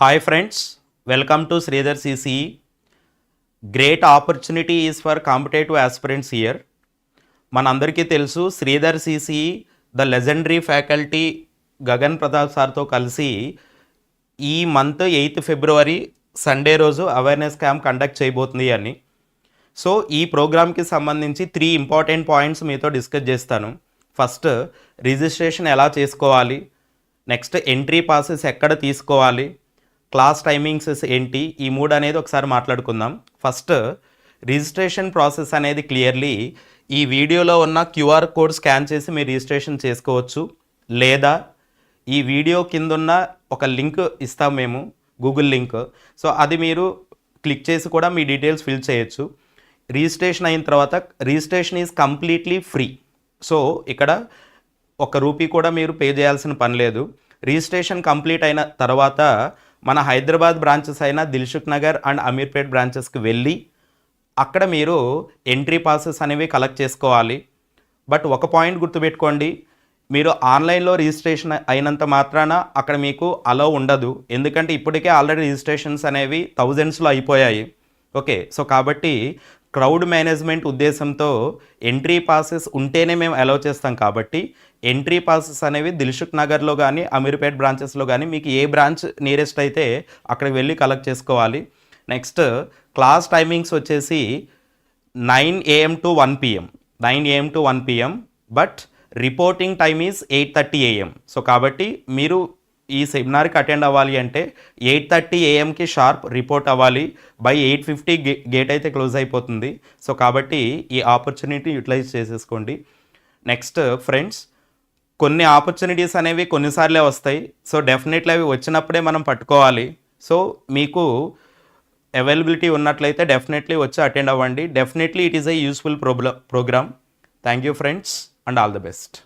Hi friends, welcome to Sridhar CCE. Great opportunity is for competitive aspirants here. మనందరికీ తెలుసు Sridhar CCE the legendary faculty Gagan Pratap సార్తో కలిసి ఈ month 8 ఫిబ్రవరి Sunday రోజు awareness camp conduct చేయబోతుంది అని. సో ఈ ప్రోగ్రామ్కి సంబంధించి 3 ఇంపార్టెంట్ పాయింట్స్ మీతో డిస్కస్ చేస్తాను. ఫస్ట్, రిజిస్ట్రేషన్ ఎలా చేసుకోవాలి, నెక్స్ట్ ఎంట్రీ పాసెస్ ఎక్కడ తీసుకోవాలి, క్లాస్ టైమింగ్స్ ఏంటి, ఈ 3 అనేది ఒకసారి మాట్లాడుకుందాం. ఫస్ట్, రిజిస్ట్రేషన్ ప్రాసెస్ అనేది క్లియర్లీ ఈ వీడియోలో ఉన్న క్యూఆర్ కోడ్ స్కాన్ చేసి మీరు రిజిస్ట్రేషన్ చేసుకోవచ్చు, లేదా ఈ వీడియో కింద ఉన్న ఒక లింక్ ఇస్తాం మేము, గూగుల్ లింక్. సో అది మీరు క్లిక్ చేసి కూడా మీ డీటెయిల్స్ ఫిల్ చేయొచ్చు. రిజిస్ట్రేషన్ అయిన తర్వాత registration is completely free. So ఇక్కడ ₹1 కూడా మీరు పే చేయాల్సిన పని లేదు. రిజిస్ట్రేషన్ కంప్లీట్ అయిన తర్వాత మన హైదరాబాద్ బ్రాంచెస్ అయిన దిల్సుఖ్ నగర్ అండ్ అమీర్పేట్ బ్రాంచెస్కి వెళ్ళి అక్కడ మీరు ఎంట్రీ పాసెస్ అనేవి కలెక్ట్ చేసుకోవాలి. బట్ ఒక పాయింట్ గుర్తుపెట్టుకోండి, మీరు ఆన్లైన్లో రిజిస్ట్రేషన్ అయినంత మాత్రాన అక్కడ మీకు అలో ఉండదు. ఎందుకంటే ఇప్పటికే ఆల్రెడీ రిజిస్ట్రేషన్స్ అనేవి థౌజండ్స్లో అయిపోయాయి. ఓకే, సో కాబట్టి క్రౌడ్ మేనేజ్మెంట్ ఉద్దేశంతో ఎంట్రీ పాసెస్ ఉంటేనే మేము అలౌ చేస్తాం. కాబట్టి ఎంట్రీ పాసెస్ అనేవి దిల్సుఖ్ నగర్లో కానీ అమీర్పేట్ బ్రాంచెస్లో కానీ మీకు ఏ బ్రాంచ్ నియరెస్ట్ అయితే అక్కడికి వెళ్ళి కలెక్ట్ చేసుకోవాలి. నెక్స్ట్, క్లాస్ టైమింగ్స్ వచ్చేసి 9 AM to 1 PM, 9 AM to 1 PM, but reporting time is 8:30 AM. So కాబట్టి మీరు ఈ సెమినార్కి అటెండ్ అవ్వాలి అంటే 8:30 AMకి షార్ప్ రిపోర్ట్ అవ్వాలి. బై 8:50 గేట్ అయితే క్లోజ్ అయిపోతుంది. సో కాబట్టి ఈ ఆపర్చునిటీ యూటిలైజ్ చేసేసుకోండి. నెక్స్ట్ ఫ్రెండ్స్, కొన్ని ఆపర్చునిటీస్ అనేవి కొన్నిసార్లే వస్తాయి. సో డెఫినెట్లీ అవి వచ్చినప్పుడే మనం పట్టుకోవాలి. సో మీకు అవైలబిలిటీ ఉన్నట్లయితే డెఫినెట్లీ వచ్చి అటెండ్ అవ్వండి. Definitely it is a useful program. Thank you friends and all the best.